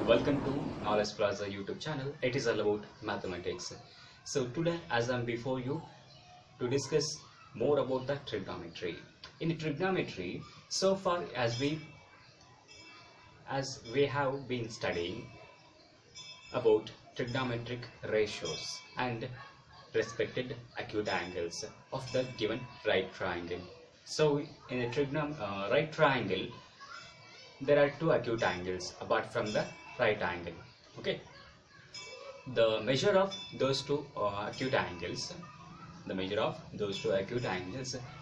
Welcome to Knowledge Plaza YouTube channel. It is all about mathematics. So today, as I'm before you to discuss more about the trigonometry. In trigonometry, so far as we have been studying about trigonometric ratios and respected acute angles of the given right triangle. So in a right triangle, there are two acute angles apart from the right angle. Okay, the measure of those two acute angles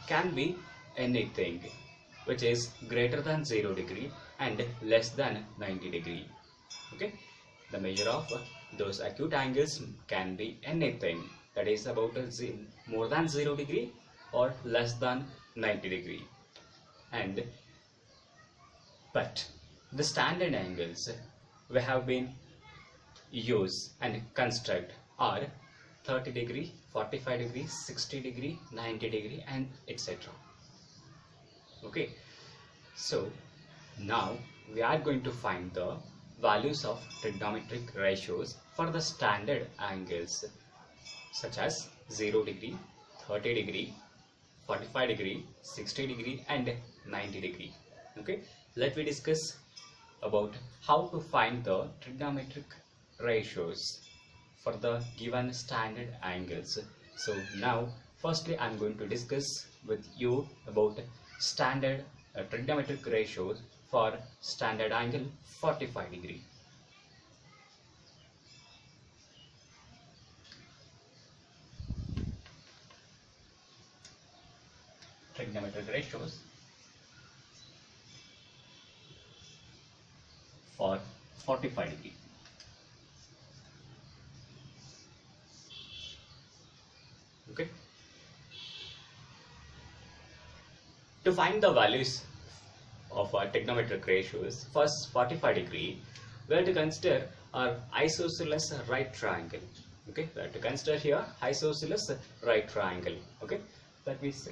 can be anything which is greater than 0 degree and less than 90 degree. Okay, the measure of those acute angles can be anything that is about more than 0 degree or less than 90 degree. But the standard angles we have been used and construct are 30 degree, 45 degree, 60 degree, 90 degree and etc. Okay, so now we are going to find the values of trigonometric ratios for the standard angles such as 0 degree, 30 degree, 45 degree, 60 degree and 90 degree. Okay, let me discuss about how to find the trigonometric ratios for the given standard angles. So now firstly I am going to discuss with you about standard trigonometric ratios for standard angle 45 degree. Trigonometric ratios for 45 degree. Okay, to find the values of our trigonometric ratios for 45 degree, we have to consider our isosceles right triangle. Okay, we have to consider here isosceles right triangle. Okay, let me see.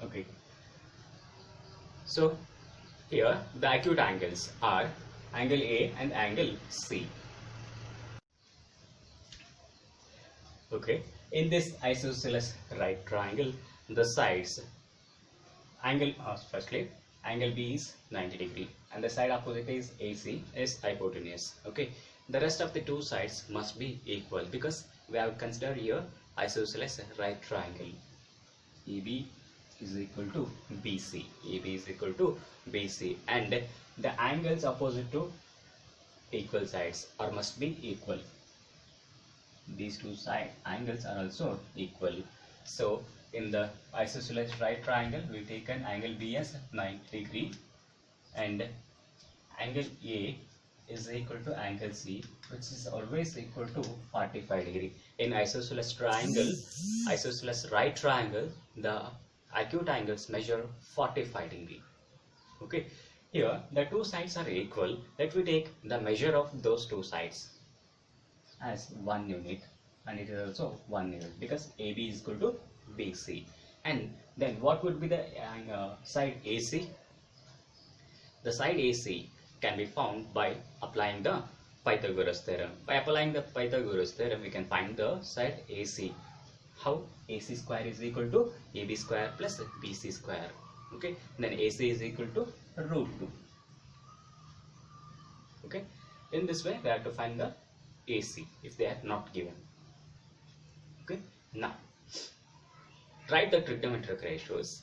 Okay, so here the acute angles are angle A and angle C. Okay, in this isosceles right triangle, the sides firstly angle B is 90 degree and the side opposite is AC is hypotenuse. Okay, the rest of the two sides must be equal because we have considered here isosceles right triangle. AB is equal to BC. AB is equal to BC and the angles opposite to equal sides or must be equal. These two side angles are also equal. So in the isosceles right triangle we take an angle B as 90 degree and angle A is equal to angle C, which is always equal to 45 degree. In isosceles right triangle, the acute angles measure 45 degree. Okay, here the two sides are equal. Let me take the measure of those two sides as 1 unit and it is also 1 unit because AB is equal to BC. And then what would be the side AC? The side AC can be found by applying the Pythagoras theorem. By applying the Pythagoras theorem, we can find the side AC. How? AC square is equal to AB square plus BC square. Okay, then AC is equal to root 2. Okay, in this way we have to find the AC if they are not given. Okay, now write the trigonometric ratios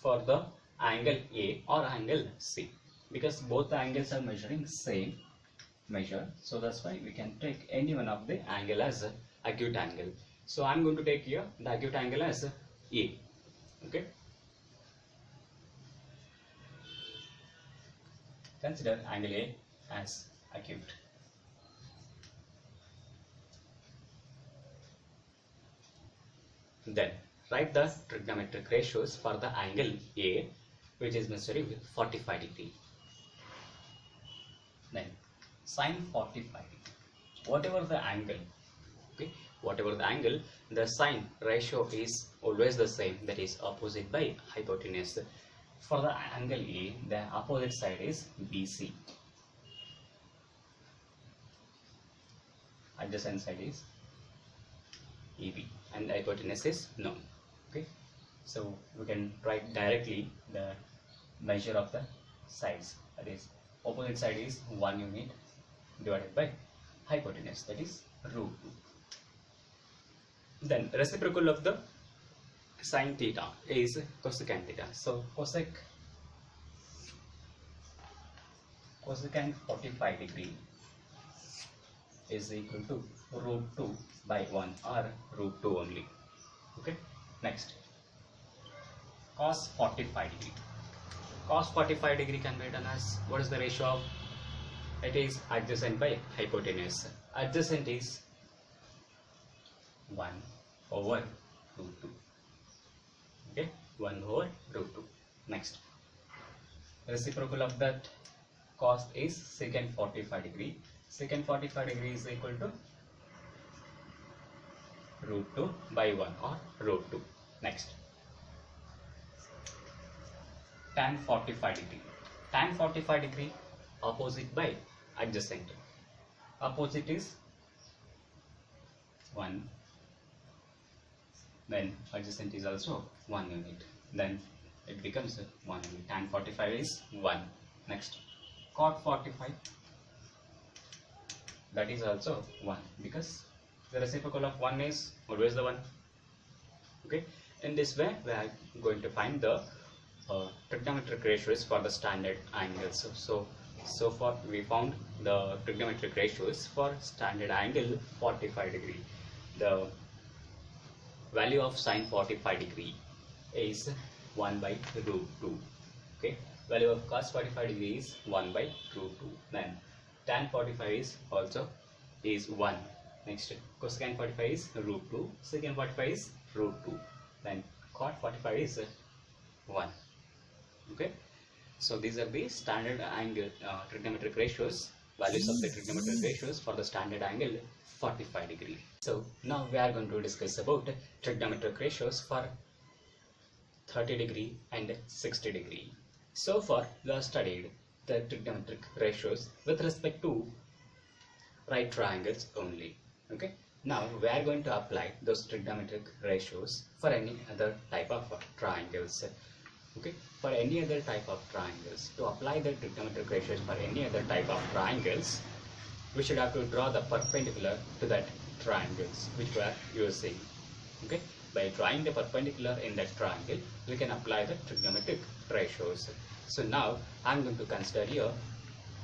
for the angle A or angle C because both the angles are measuring same measure, so that's why we can take any one of the angle as a acute angle. So I am going to take here the acute angle as A. Okay, consider angle A as acute. Then write the trigonometric ratios for the angle A which is measuring 45 degree. Then sine 45 degree. Whatever the angle, okay, whatever the angle, the sine ratio is always the same, that is opposite by hypotenuse. For the angle A, the opposite side is BC. Adjacent side is EB and hypotenuse is known. Okay, so we can write directly the measure of the sides, that is opposite side is 1 unit divided by hypotenuse, that is root 2. Then reciprocal of the sine theta is cosecant theta. So cosecant 45 degree is equal to root 2 by 1 or root 2 only. Okay, next cos 45 degree. Cos 45 degree can be written as, what is the ratio of, it is adjacent by hypotenuse. Adjacent is 1 over root 2. Okay, 1 over root 2. Next, reciprocal of that cos is secant 45 degree. Secant 45 degree is equal to root 2 by 1 or root 2. Next, tan 45 degree. Tan 45 degree opposite by adjacent. Opposite is 1. Then adjacent is also 1 unit. Then it becomes 1 unit. Tan 45 is 1. Next, cot 45. That is also 1 because the reciprocal of 1 is always the 1. Okay. In this way, we are going to find the trigonometric ratios for the standard angles. So far we found the trigonometric ratios for standard angle 45 degree. The value of sine 45 degree is 1 by root 2. Okay. Value of cos 45 degree is 1 by root 2. Then tan 45 is also is 1. Next, cosecant 45 is root 2. Secant 45 is root 2. Then cot 45 is 1. Okay. So these are the standard angle trigonometric ratios, values of the trigonometric ratios for the standard angle 45 degree. So now we are going to discuss about trigonometric ratios for 30 degree and 60 degree. So far we have studied the trigonometric ratios with respect to right triangles only. Okay. Now we are going to apply those trigonometric ratios for any other type of triangles. Okay. For any other type of triangles, to apply the trigonometric ratios for any other type of triangles, we should have to draw the perpendicular to that triangles which we are using. Okay. By drawing the perpendicular in that triangle, we can apply the trigonometric ratios. So now I am going to consider here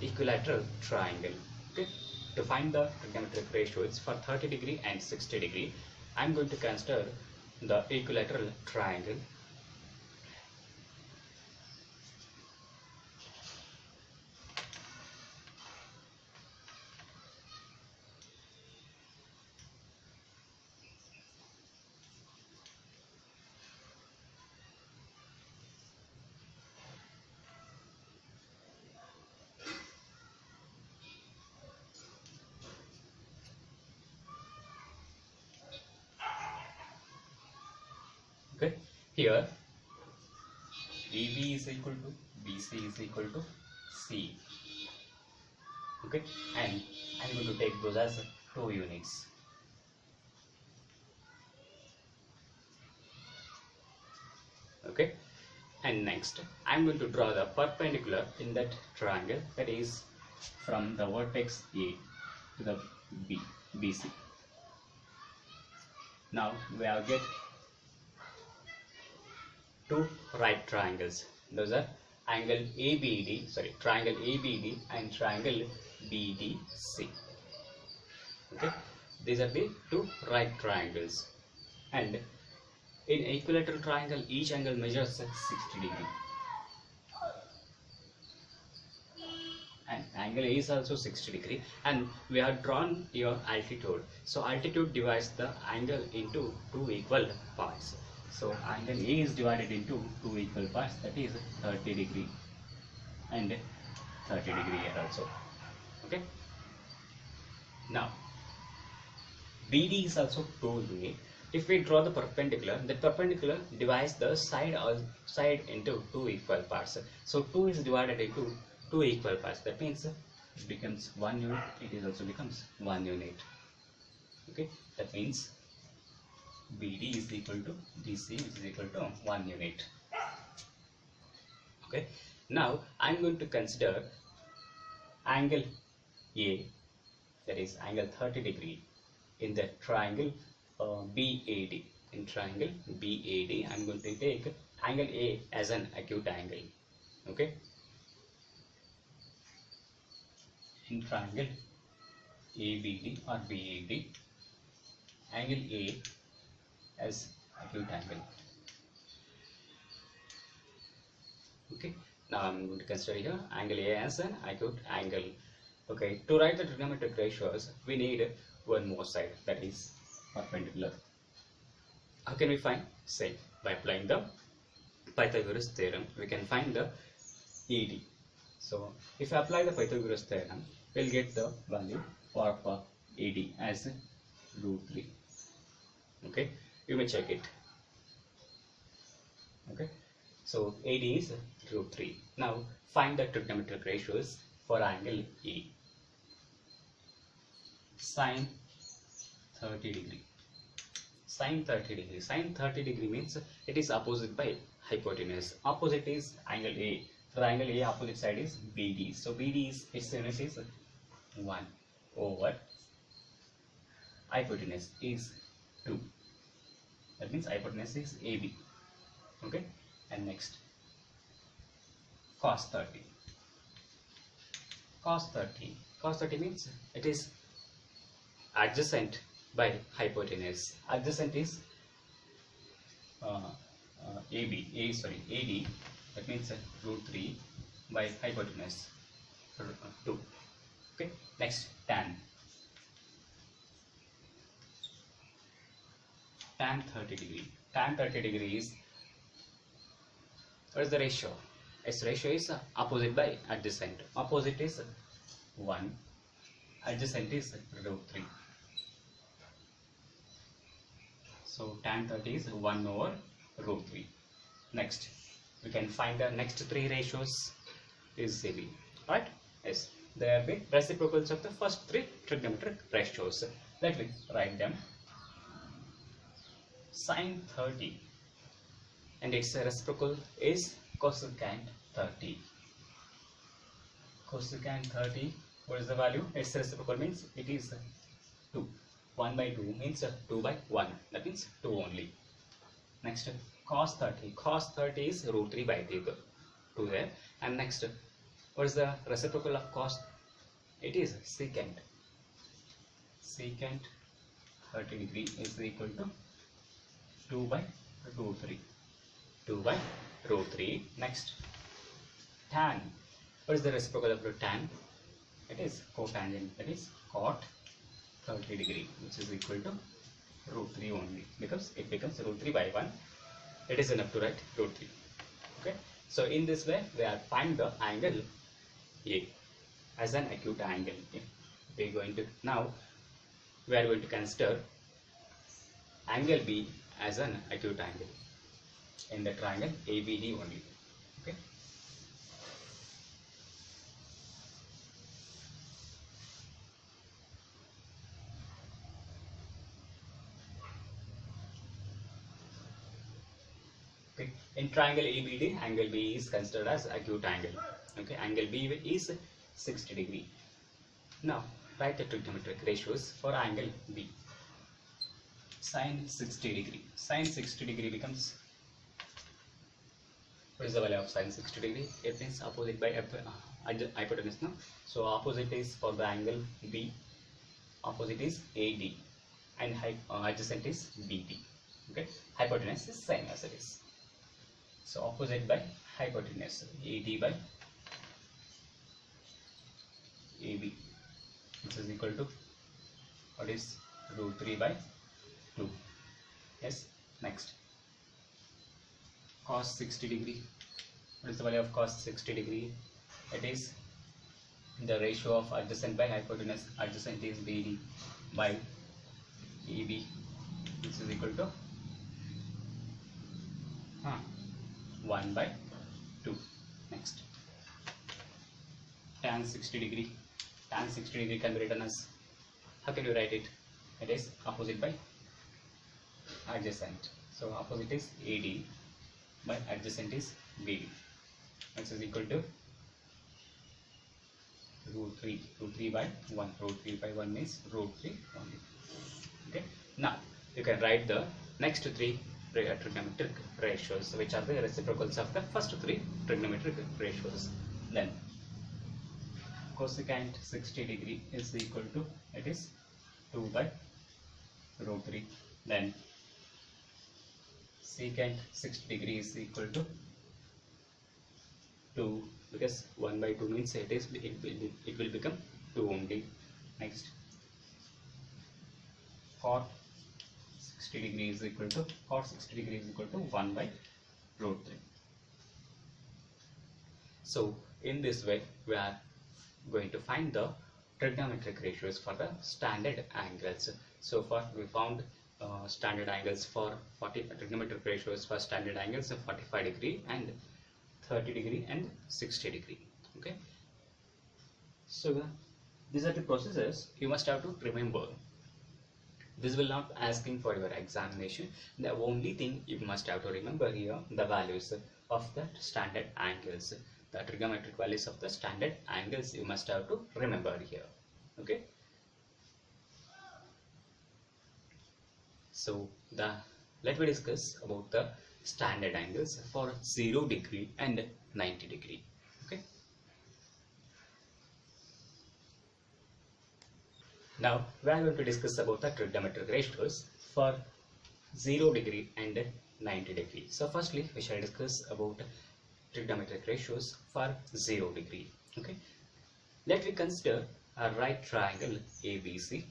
equilateral triangle. Okay. To find the trigonometric ratios for 30 degree and 60 degree, I am going to consider the equilateral triangle. Okay, here AB is equal to BC is equal to C. Okay, and I'm going to take those as 2 units. Okay, and next I'm going to draw the perpendicular in that triangle, that is from the vertex A to the BC. Now we have get 2 right triangles. Those are triangle ABD and triangle BDC. Okay, these are the 2 right triangles, and in equilateral triangle each angle measures 60 degree, and angle A is also 60 degree, and we have drawn your altitude. So altitude divides the angle into 2 equal parts. So angle A is divided into two equal parts, that is 30 degree and 30 degree here also. Okay. Now BD is also told me, if we draw the perpendicular, the perpendicular divides the side into two equal parts. So 2 is divided into two equal parts. That means it becomes 1 unit. It is also becomes 1 unit. Okay. That means BD is equal to DC is equal to 1 unit. Okay. Now I am going to consider angle A, that is angle 30 degree in the triangle BAD. In triangle BAD, I am going to take angle A as an acute angle. Okay. In triangle ABD or BAD, angle A as acute angle. Okay. Now I am going to consider here angle A as an acute angle. Okay. To write the trigonometric ratios, we need one more side, that is perpendicular. How can we find? Say, by applying the Pythagoras theorem, we can find the AD. So if I apply the Pythagoras theorem, we'll get the value of AD as √3. Okay, you may check it. Okay, so AD is √3. Now find the trigonometric ratios for angle A. Sine 30 degree. Sine 30 degree. Sine 30 degree means it is opposite by hypotenuse. Opposite is angle A. For angle A, opposite side is BD. So BD is, its unit is 1 over hypotenuse is 2. That means hypotenuse is AB. Okay. And next, cos 30. Cos 30. Cos 30 means it is adjacent by hypotenuse. Adjacent is AD. That means √3 by hypotenuse 2. Okay. Next, tan. Tan 30 degree. Tan 30 degree is, what is the ratio? Its ratio is opposite by adjacent. Opposite is 1. Adjacent is √3. So tan 30 is 1 over √3. Next, we can find the next three ratios is AB. Right? Yes. They are the reciprocals of the first three trigonometric ratios. Let me write them. Sine 30 and its reciprocal is cosecant 30. Cosecant 30, what is the value? Its reciprocal means it is 2. 1 by 2 means 2 by 1. That means 2 only. Next, cos 30. Cos 30 is √3 by 2 there. And next, what is the reciprocal of cos? It is secant. Secant 30 degree is equal to 2 by √3. 2 by √3. Next, tan. What is the reciprocal of the tan? It is cotangent. That is cot 30 degree, which is equal to √3 only, because it becomes √3 by 1. It is enough to write √3. Okay. So in this way, we are find the angle A as an acute angle. We are going to now we are going to consider angle B as an acute angle in the triangle ABD only. Okay. Okay. In triangle ABD, angle B is considered as acute angle. Okay. Angle B is 60 degree. Now write the trigonometric ratios for angle B. Sine 60 degree. Sine 60 degree becomes, what is the value of sine 60 degree? It means opposite by hypotenuse. No? So opposite is for the angle B. Opposite is AD and adjacent is BD. Okay. Hypotenuse is same as it is. So opposite by hypotenuse, AD by AB, which is equal to, what is √3 by 2. Yes. Next, cos 60 degree. What is the value of cos 60 degree? It is the ratio of adjacent by hypotenuse. Adjacent is BD by EB. This is equal to 1 by 2. Next, tan 60 degree. Tan 60 degree can be written as, how can you write it? It is opposite by adjacent. So opposite is AD by adjacent is BD. This is equal to root 3. Root 3 by 1. Root 3 by 1 means root 3 only. Okay. Now you can write the next three trigonometric ratios, which are the reciprocals of the first three trigonometric ratios. Then cosecant 60 degree is equal to, it is 2 by root 3. Then secant 60 degree is equal to 2, because 1 by 2 means it will become 2 only. Next, cot 60 degree is equal to 1 by root 3. So in this way we are going to find the trigonometric ratios for the standard angles. So far we found standard angles for trigonometric ratios for standard angles of 45 degree and 30 degree and 60 degree. Okay, so these are the processes you must have to remember. This will not asking for your examination. The only thing you must have to remember here, the values of the standard angles, the trigonometric values of the standard angles you must have to remember here. Okay, so let me discuss about the standard angles for 0 degree and 90 degree. Okay, now we are going to discuss about the trigonometric ratios for 0 degree and 90 degree. So firstly we shall discuss about trigonometric ratios for 0 degree. Okay, let me consider a right triangle ABC.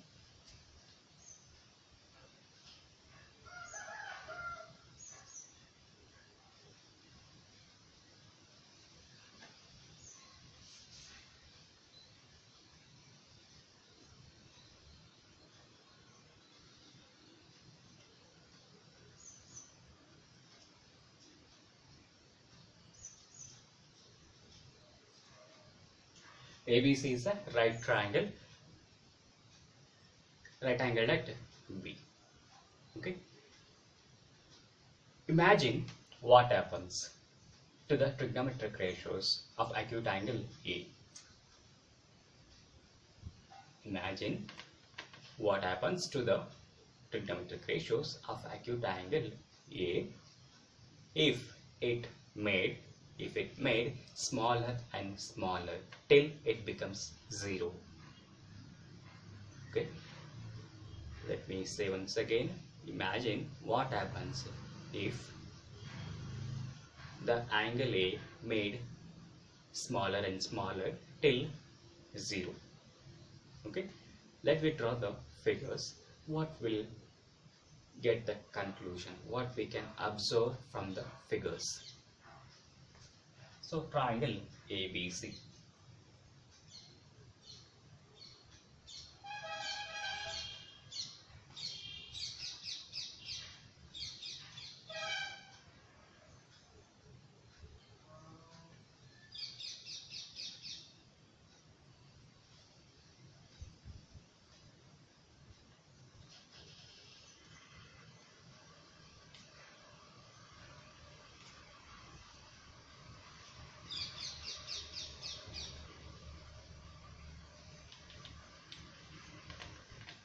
ABC is a right triangle at B. Okay, imagine what happens to the trigonometric ratios of acute angle A. Imagine what happens to the trigonometric ratios of acute angle A if it made smaller and smaller till it becomes 0. Okay, let me say once again, imagine what happens if the angle A made smaller and smaller till 0. Okay, let me draw the figures. What will get the conclusion, what we can observe from the figures. So triangle ABC.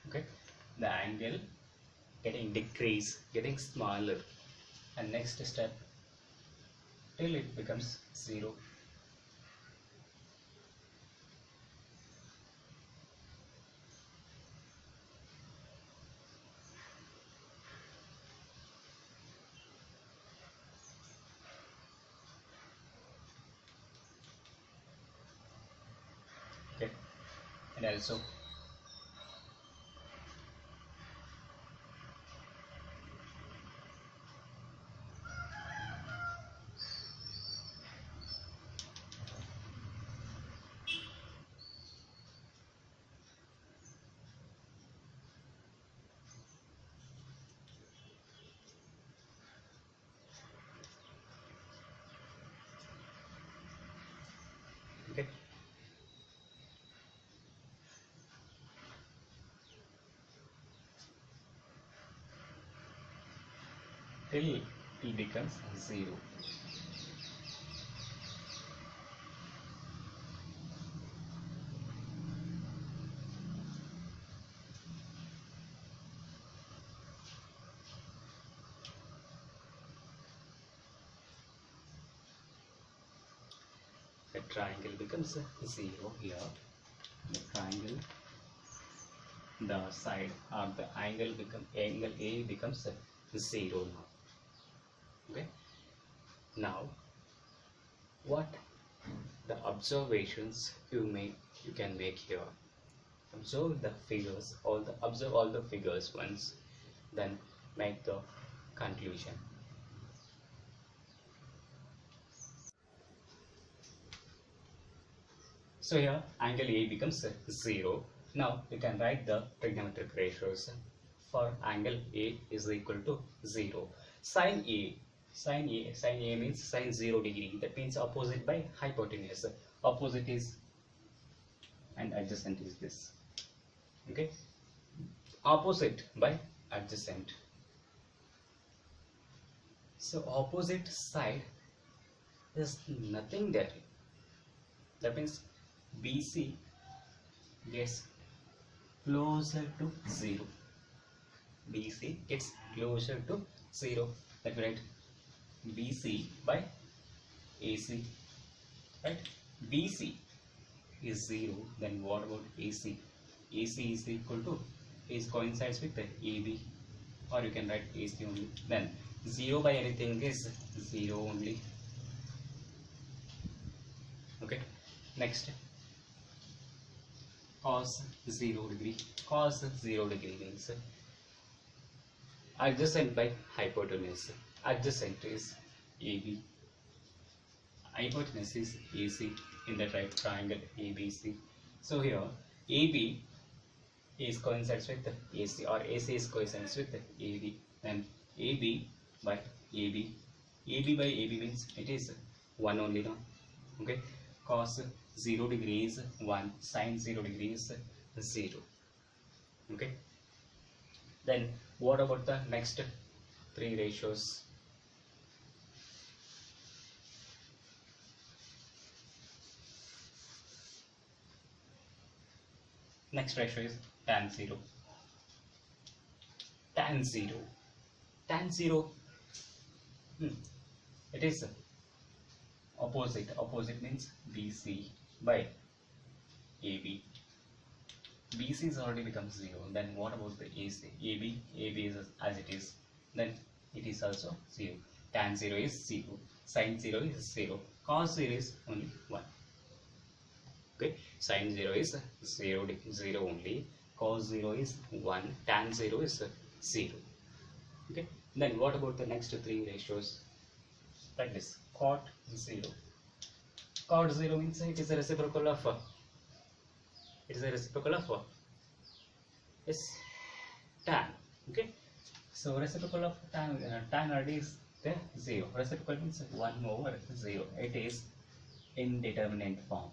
Okay, the angle getting smaller, and next step till it becomes 0. Okay, and also till it becomes 0. The triangle becomes 0 here. The triangle, the side of the angle A becomes 0 now. Okay. Now, what the observations you can make here? Observe the figures, observe all the figures once, then make the conclusion. So here angle A becomes 0. Now you can write the trigonometric ratios. For angle A is equal to 0. Sin A means sin 0 degree. That means opposite by hypotenuse. Opposite is and adjacent is this. Okay. Opposite by adjacent. So opposite side is nothing there. That means BC gets closer to 0. BC gets closer to 0. That means write BC by AC. Right? BC is 0. Then what about AC? AC is equal to coincides with the AB, or you can write AC only. Then 0 by anything is 0 only. Okay. Next, cos 0 degree. Cos 0 degree means adjacent by hypotenuse. Adjacent is AB. Hypotenuse is AC in the right triangle ABC. So here AB is coincides with AC, or AC is coincides with AB. Then AB by AB. AB by AB means it is 1 only now. Okay. Cos 0 degrees 1, sin 0 degrees 0. Okay. Then what about the next 3 ratios? Next ratio is tan 0. Tan 0. Tan 0. It is opposite. Opposite means BC by AB. BC is already becomes 0. Then what about the AC? AB is as it is. Then it is also 0. Tan 0 is 0. Sin 0 is 0. Cos 0 is only 1. Okay. Sin 0 is 0 only. Cos 0 is 1. Tan 0 is 0. Okay. Then what about the next 3 ratios? Like this. Cot 0. Cot 0 means it is a reciprocal of tan. Okay. So reciprocal of tan already is the 0. Reciprocal means 1 over 0. It is indeterminate form.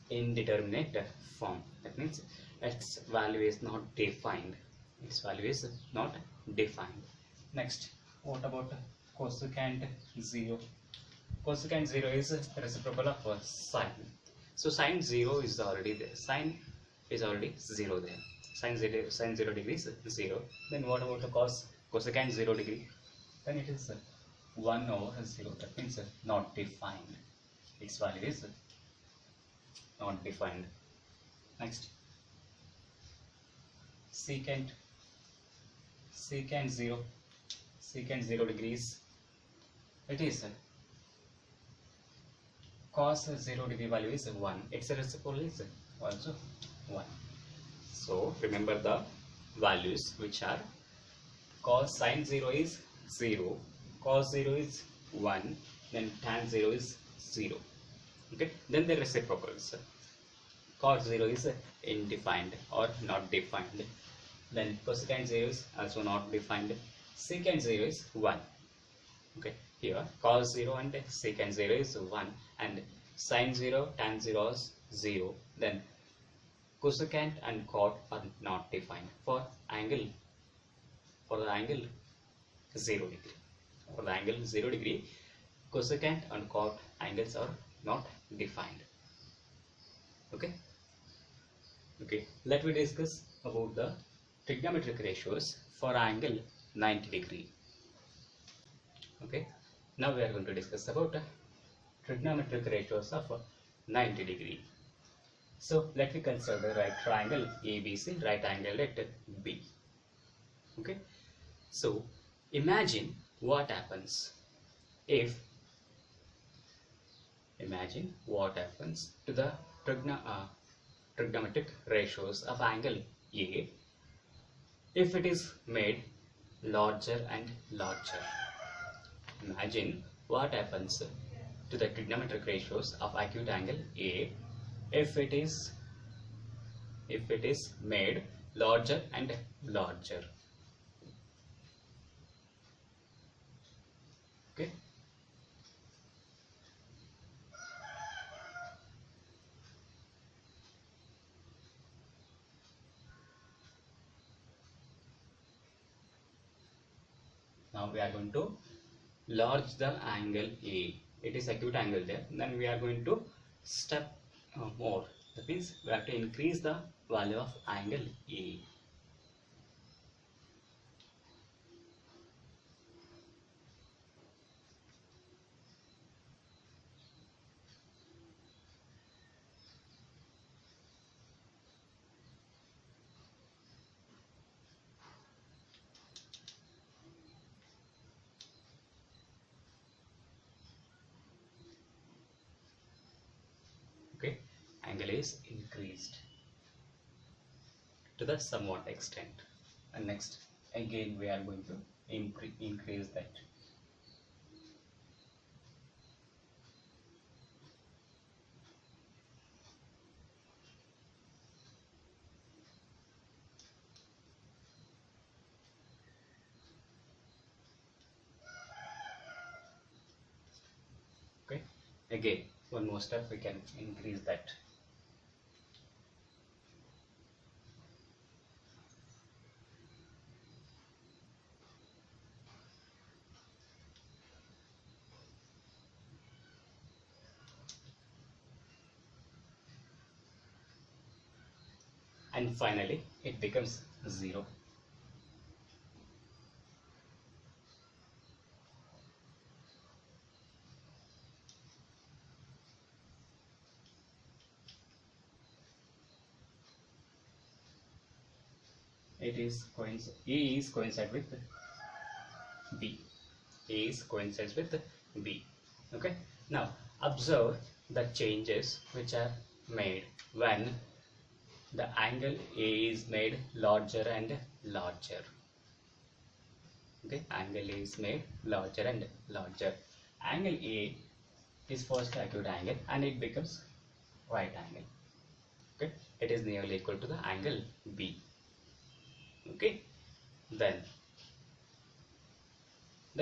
Indeterminate form. That means its value is not defined. Its value is not defined. Next, what about cosecant 0? Cosecant 0 is reciprocal of sine. So sine 0 is already there. Sine is already 0 there. Sine 0 degree is 0. Then what about the cosecant 0 degree? Then it is 1 over 0. That means not defined. Its value is not defined. Next, secant 0. Secant 0 degrees. It is cos 0 degree value is 1. Its reciprocal is also 1. So remember the values, which are sin 0 is 0, cos 0 is 1, then tan 0 is 0. Okay, then the reciprocals. Cos 0 is indefined or not defined. Then cosecant 0 is also not defined. Secant 0 is 1. Okay, here cos 0 and secant 0 is 1, and sin 0, tan 0 is 0. Then cosecant and cot are not defined. For angle for the angle 0 degree. For the angle 0 degree, cosecant and cot angles are not defined. Okay. Okay. Let me discuss about the trigonometric ratios for angle 90 degree. Okay. Now we are going to discuss about trigonometric ratios of 90 degree. So let me consider the right triangle ABC, right angle at B. Okay. So imagine what happens if to the trigonometric ratios of angle A if it is made larger and larger. Imagine what happens to the trigonometric ratios of acute angle A if it is made larger and larger. Okay. Now we are going to large the angle A. It is acute angle there. Then we are going to step more. That means we have to increase the value of angle A. Okay, angle is increased to the somewhat extent, and next again we are going to increase that. Okay, again one more step, we can increase that. And finally it becomes 0. It is A is coincide with B. A is coincides with B. Okay. Now observe the changes which are made when the angle A is made larger and larger. Okay, angle A is made larger and larger. Angle A is first acute angle and it becomes right angle. Okay, it is nearly equal to the angle B. Okay, then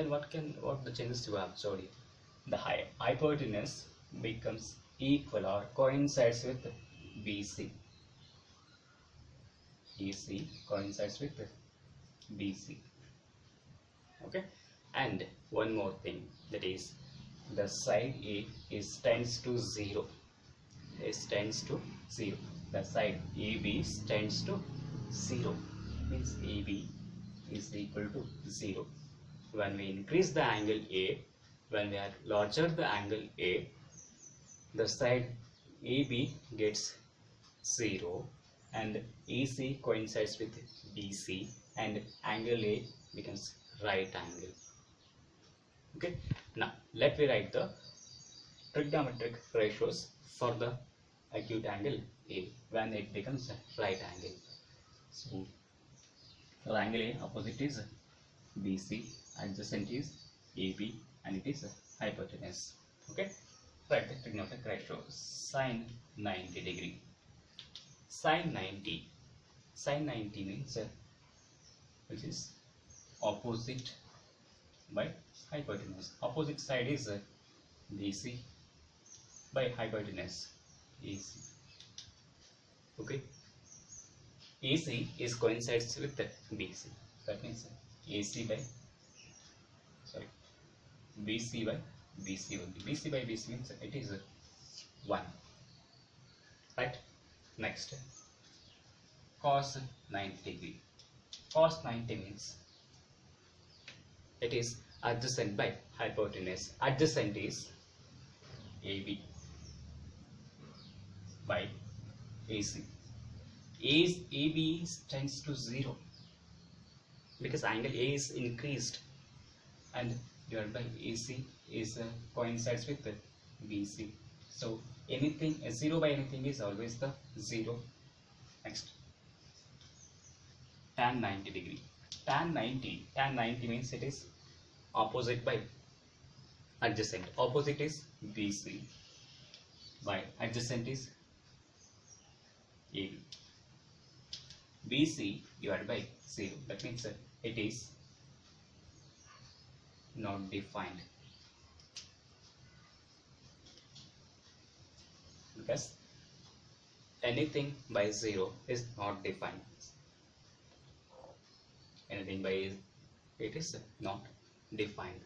what the changes you have observed here? The hypotenuse becomes equal or coincides with BC. AC coincides with BC. Okay, and one more thing, that is the side A is tends to 0. The side AB tends to 0. Means AB is equal to 0. When we increase the angle A, when we are larger the angle A, the side AB gets 0 and AC coincides with BC and angle A becomes right angle. Okay, now let me write the trigonometric ratios for the acute angle A when it becomes a right angle. So for angle A, opposite is BC, adjacent is AB, and it is hypotenuse. Okay, write the trigonometric ratio sine 90 degree. Sine 90 means which is opposite by hypotenuse. Opposite side is BC by hypotenuse AC. Okay, AC is coincides with BC. That means AC by, sorry, BC by BC only. BC by BC means it is 1. Right? Next, cos 90 degree. Cos 90 means it is adjacent by hypotenuse. Adjacent is AB by AC. AB tends to 0 because angle A is increased, and divided by AC is coincides with BC. So anything 0 by anything is always the 0. Next, tan 90 degree. Tan 90 means it is opposite by adjacent. Opposite is BC by adjacent is AB. BC divided by 0. That means it is not defined because anything by 0 is not defined. Anything by it is not defined.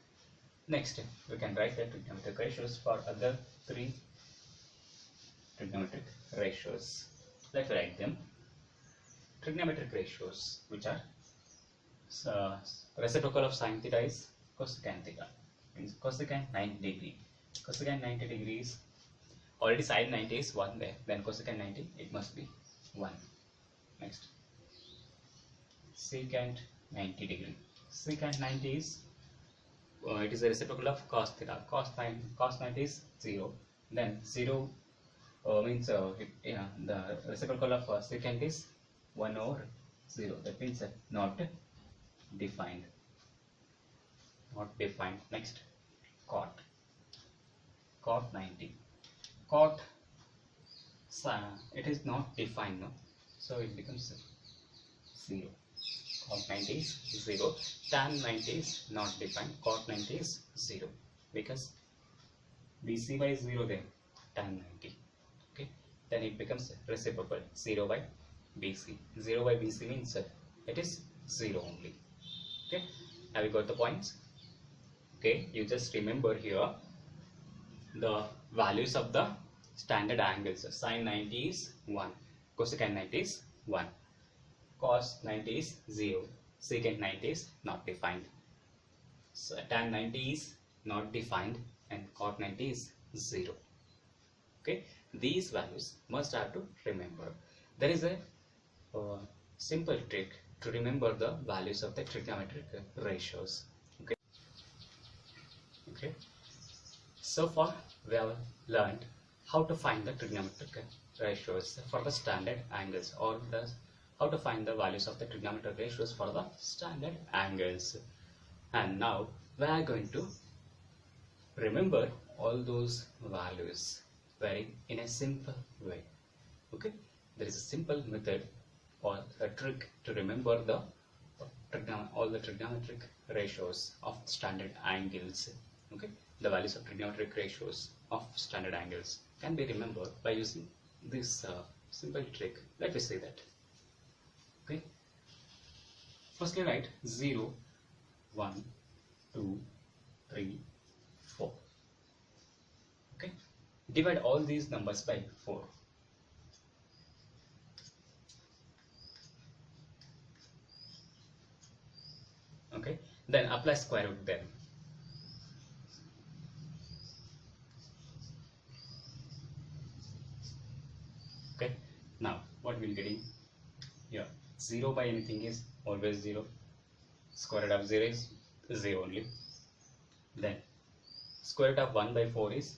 Next, we can write the trigonometric ratios for other 3 trigonometric ratios. Let's write them. Trigonometric ratios, which are reciprocal of sin theta is cosecant theta, means cosecant 90 degree. Cosecant 90 degrees, already sin 90 is 1 there, then cosecant 90 it must be 1. Next, secant 90 degree. Secant 90 is it is a reciprocal of cos theta. Cos 90 is 0. Then 0 means the reciprocal of secant is 1 over 0. That means not defined. Not defined. Next, cot. Cot 90. Cot it is not defined, no? So it becomes 0. Cot 90 is 0. Tan 90 is not defined. Cot 90 is 0 because BC by 0 then tan 90. Okay, then it becomes reciprocal 0 by BC. 0 by BC means it is 0 only. Okay, have you got the points? Okay, you just remember here the values of the standard angles. Sin 90 is 1, cosecant 90 is 1, cos 90 is 0, secant 90 is not defined, so tan 90 is not defined, and cot 90 is 0. Okay, these values must have to remember. There is a simple trick to remember the values of the trigonometric ratios. Okay, so far we have learned how to find the trigonometric ratios for the standard angles, or how to find the values of the trigonometric ratios for the standard angles. And now we are going to remember all those values in a simple way. Okay, there is a simple method or a trick to remember all the trigonometric ratios of standard angles. Okay, the values of trigonometric ratios of standard angles can be remembered by using this simple trick. Let me say that. Okay, firstly write 0, 1, 2, 3, 4. Okay, divide all these numbers by 4. Okay, then apply square root them. Okay, now what we'll getting here, 0 by anything is always 0, square root of 0 is 0 only. Then square root of 1 by 4 is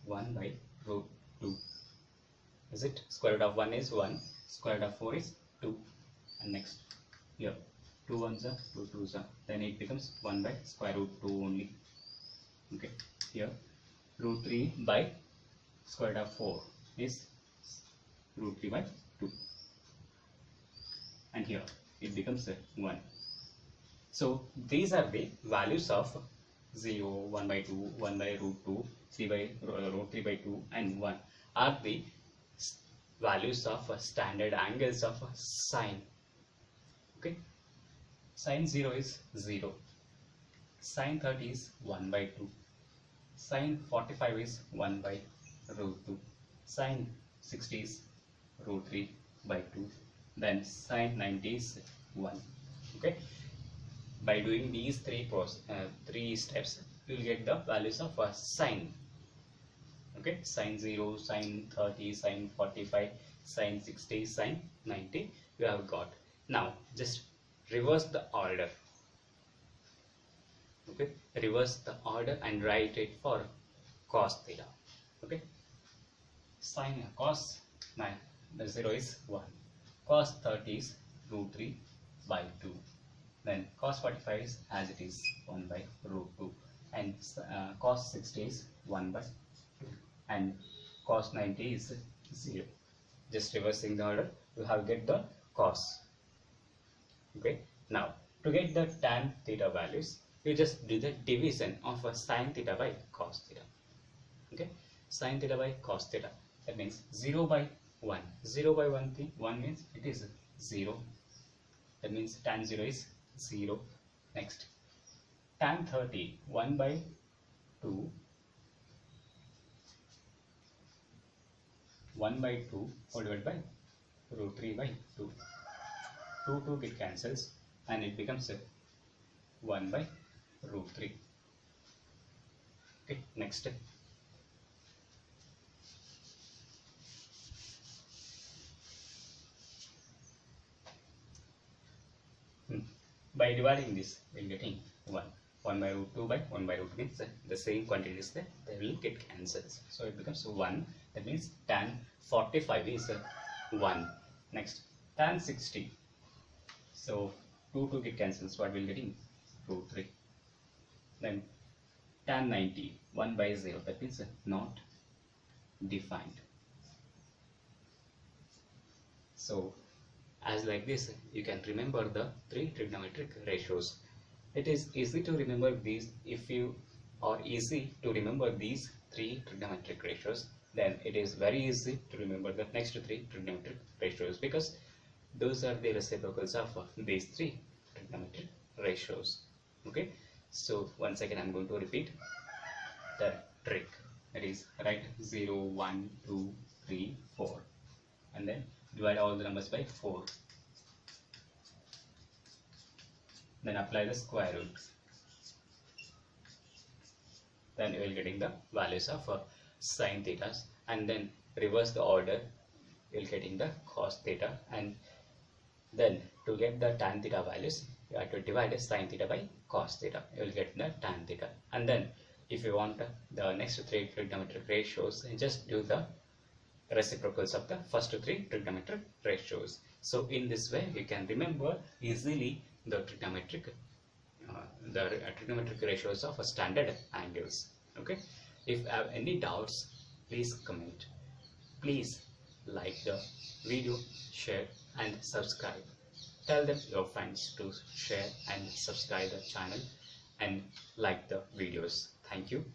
1 by root 2. Is it? Square root of 1 is 1, square root of 4 is 2. And next here, 2 ones are 2 twos are, then it becomes 1 by square root 2 only. Okay, here root 3 by square root of 4 is root 3 by 2, and here it becomes 1. So these are the values of 0, 1 by 2, 1 by root 2, 3 by root 3 by 2, and 1 are the values of standard angles of sine. Okay, Sine 0 is 0. Sine 30 is 1 by 2. Sine 45 is 1 by root 2. Sine 60 is root 3 by 2. Then sine 90 is 1. Okay. By doing these three steps, you will get the values of sine. Okay, sine 0, sine 30, sine 45, sine 60, sine 90 you have got. Now just reverse the order. Okay, reverse the order and write it for cos theta. Okay, sine cos 0 is 1, cos 30 is root 3 by 2, then cos 45 is as it is 1 by root 2, and cos 60 is 1 by 2, and cos 90 is 0. Just reversing the order, you have get the cos. Okay, now to get the tan theta values, you just do the division of a sin theta by cos theta. Okay, sin theta by cos theta, that means 0 by 1. 0 by 1 means it is 0. That means tan 0 is 0. Next, tan 30, 1 by 2. 1 by 2 whole divided by root 3 by 2. 2 get cancels and it becomes 1 by root 3. Okay, next. By dividing this, we are getting 1. 1 by root 2 by 1 by root 2 means the same quantity is there, they will get cancels. So it becomes 1. That means tan 45 is 1. Next, tan 60. So 2 get cancels, what we will getting? Root 3. Then tan 90, 1 by 0, that means not defined. So as like this, you can remember the three trigonometric ratios. It is easy to remember these. If you are easy to remember these three trigonometric ratios, then it is very easy to remember the next three trigonometric ratios, because those are the reciprocals of these three trigonometric ratios. Okay, so once again I am going to repeat the trick. That is, write 0, 1, 2, 3, 4 and then divide all the numbers by 4. Then apply the square root. Then you will getting the values of sin theta, and then reverse the order, you will getting the cos theta, and then to get the tan theta values, you have to divide sin theta by cos theta. You will get the tan theta, and then if you want the next three trigonometric ratios, just do the reciprocals of the first three trigonometric ratios. So in this way you can remember easily the trigonometric ratios of standard angles. Okay, if you have any doubts, please comment. Please like the video, share and subscribe. Tell them your friends to share and subscribe the channel and like the videos. Thank you.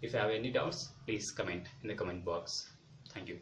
If you have any doubts, please comment in the comment box. Thank you.